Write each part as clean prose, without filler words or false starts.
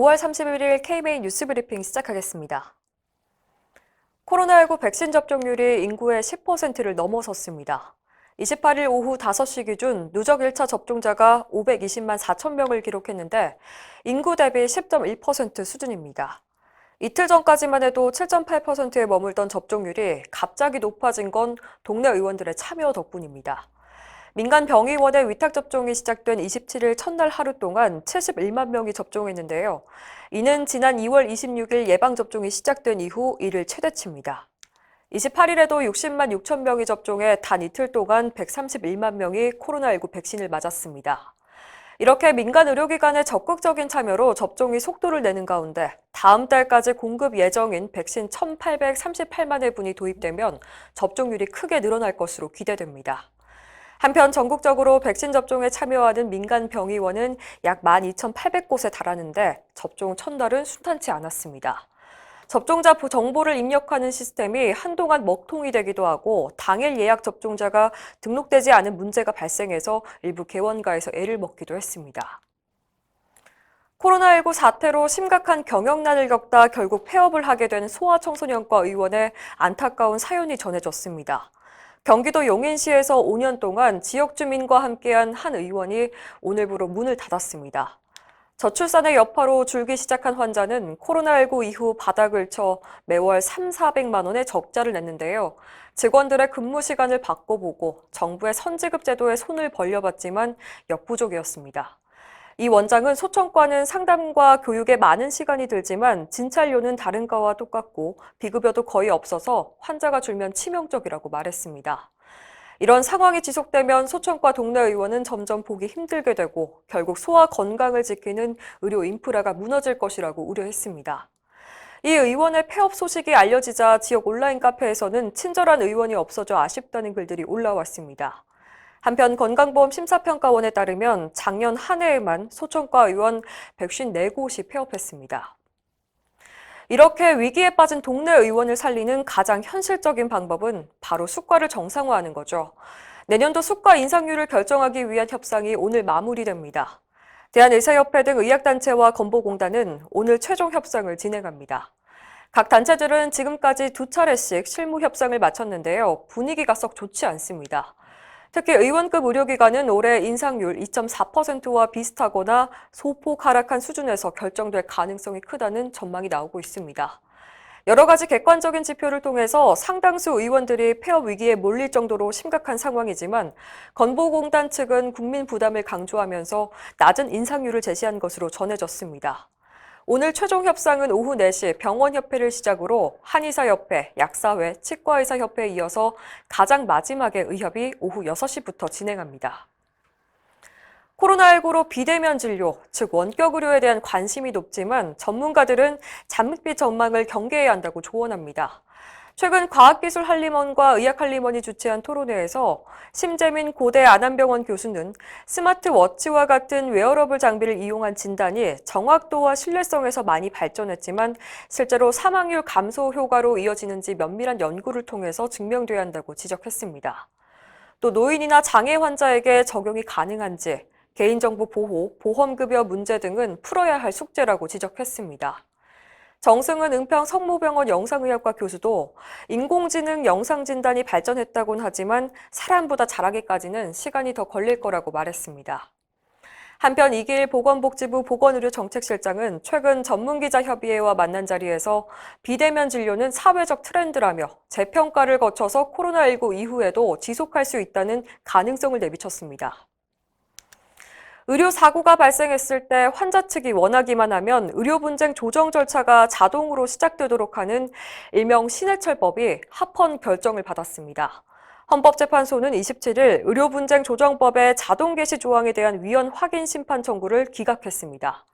5월 31일 KBN 뉴스브리핑 시작하겠습니다. 코로나19 백신 접종률이 인구의 10%를 넘어섰습니다. 28일 오후 5시 기준 누적 1차 접종자가 520만 4천 명을 기록했는데 인구 대비 10.1% 수준입니다. 이틀 전까지만 해도 7.8%에 머물던 접종률이 갑자기 높아진 건 동네 의원들의 참여 덕분입니다. 민간 병의원의 위탁 접종이 시작된 27일 첫날 하루 동안 71만 명이 접종했는데요. 이는 지난 2월 26일 예방접종이 시작된 이후 이를 최대치입니다. 28일에도 60만 6천 명이 접종해 단 이틀 동안 131만 명이 코로나19 백신을 맞았습니다. 이렇게 민간 의료기관의 적극적인 참여로 접종이 속도를 내는 가운데 다음 달까지 공급 예정인 백신 1,838만 회분이 도입되면 접종률이 크게 늘어날 것으로 기대됩니다. 한편 전국적으로 백신 접종에 참여하는 민간 병의원은 약 12,800곳에 달하는데 접종 첫날은 순탄치 않았습니다. 접종자 정보를 입력하는 시스템이 한동안 먹통이 되기도 하고 당일 예약 접종자가 등록되지 않은 문제가 발생해서 일부 개원가에서 애를 먹기도 했습니다. 코로나19 사태로 심각한 경영난을 겪다 결국 폐업을 하게 된 소아청소년과 의원의 안타까운 사연이 전해졌습니다. 경기도 용인시에서 5년 동안 지역 주민과 함께한 한 의원이 오늘부로 문을 닫았습니다. 저출산의 여파로 줄기 시작한 환자는 코로나19 이후 바닥을 쳐 매월 400만 원의 적자를 냈는데요. 직원들의 근무 시간을 바꿔보고 정부의 선지급 제도에 손을 벌려봤지만 역부족이었습니다. 이 원장은 소청과는 상담과 교육에 많은 시간이 들지만 진찰료는 다른 과와 똑같고 비급여도 거의 없어서 환자가 줄면 치명적이라고 말했습니다. 이런 상황이 지속되면 소청과 동네 의원은 점점 보기 힘들게 되고 결국 소아 건강을 지키는 의료 인프라가 무너질 것이라고 우려했습니다. 이 의원의 폐업 소식이 알려지자 지역 온라인 카페에서는 친절한 의원이 없어져 아쉽다는 글들이 올라왔습니다. 한편 건강보험심사평가원에 따르면 작년 한 해에만 소청과 의원 154곳이 폐업했습니다. 이렇게 위기에 빠진 동네 의원을 살리는 가장 현실적인 방법은 바로 수가를 정상화하는 거죠. 내년도 수가 인상률을 결정하기 위한 협상이 오늘 마무리됩니다. 대한의사협회 등 의학단체와 건보공단은 오늘 최종 협상을 진행합니다. 각 단체들은 지금까지 2차례씩 실무 협상을 마쳤는데요. 분위기가 썩 좋지 않습니다. 특히 의원급 의료기관은 올해 인상률 2.4%와 비슷하거나 소폭 하락한 수준에서 결정될 가능성이 크다는 전망이 나오고 있습니다. 여러 가지 객관적인 지표를 통해서 상당수 의원들이 폐업 위기에 몰릴 정도로 심각한 상황이지만 건보공단 측은 국민 부담을 강조하면서 낮은 인상률을 제시한 것으로 전해졌습니다. 오늘 최종 협상은 오후 4시 병원협회를 시작으로 한의사협회, 약사회, 치과의사협회에 이어서 가장 마지막에 의협이 오후 6시부터 진행합니다. 코로나19로 비대면 진료, 즉 원격 의료에 대한 관심이 높지만 전문가들은 장밋빛 전망을 경계해야 한다고 조언합니다. 최근 과학기술한림원과 의학한림원이 주최한 토론회에서 심재민 고대 안암병원 교수는 스마트워치와 같은 웨어러블 장비를 이용한 진단이 정확도와 신뢰성에서 많이 발전했지만 실제로 사망률 감소 효과로 이어지는지 면밀한 연구를 통해서 증명돼야 한다고 지적했습니다. 또 노인이나 장애 환자에게 적용이 가능한지, 개인정보 보호, 보험급여 문제 등은 풀어야 할 숙제라고 지적했습니다. 정승은 은평 성모병원 영상의학과 교수도 인공지능 영상진단이 발전했다곤 하지만 사람보다 잘하기까지는 시간이 더 걸릴 거라고 말했습니다. 한편 이기일 보건복지부 보건의료정책실장은 최근 전문기자협의회와 만난 자리에서 비대면 진료는 사회적 트렌드라며 재평가를 거쳐서 코로나19 이후에도 지속할 수 있다는 가능성을 내비쳤습니다. 의료사고가 발생했을 때 환자 측이 원하기만 하면 의료분쟁 조정 절차가 자동으로 시작되도록 하는 일명 신해철법이 합헌 결정을 받았습니다. 헌법재판소는 27일 의료분쟁 조정법의 자동 개시 조항에 대한 위헌 확인 심판 청구를 기각했습니다.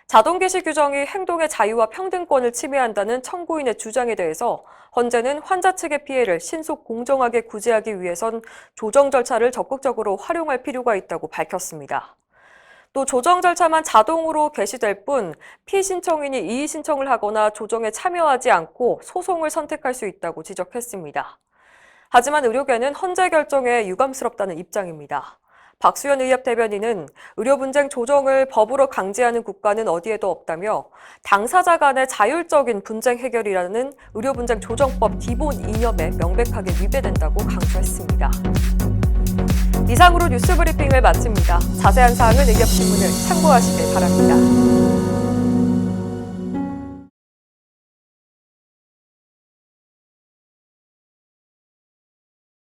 자동 개시 규정이 행동의 자유와 평등권을 침해한다는 청구인의 주장에 대해서 헌재는 환자 측의 피해를 신속 공정하게 구제하기 위해선 조정 절차를 적극적으로 활용할 필요가 있다고 밝혔습니다. 또 조정 절차만 자동으로 개시될 뿐 피신청인이 이의 신청을 하거나 조정에 참여하지 않고 소송을 선택할 수 있다고 지적했습니다. 하지만 의료계는 헌재 결정에 유감스럽다는 입장입니다. 박수현 의협 대변인은 의료 분쟁 조정을 법으로 강제하는 국가는 어디에도 없다며 당사자 간의 자율적인 분쟁 해결이라는 의료 분쟁 조정법 기본 이념에 명백하게 위배된다고 강조했습니다. 이상으로 뉴스 브리핑을 마칩니다. 자세한 사항은 의협신문을 참고하시길 바랍니다.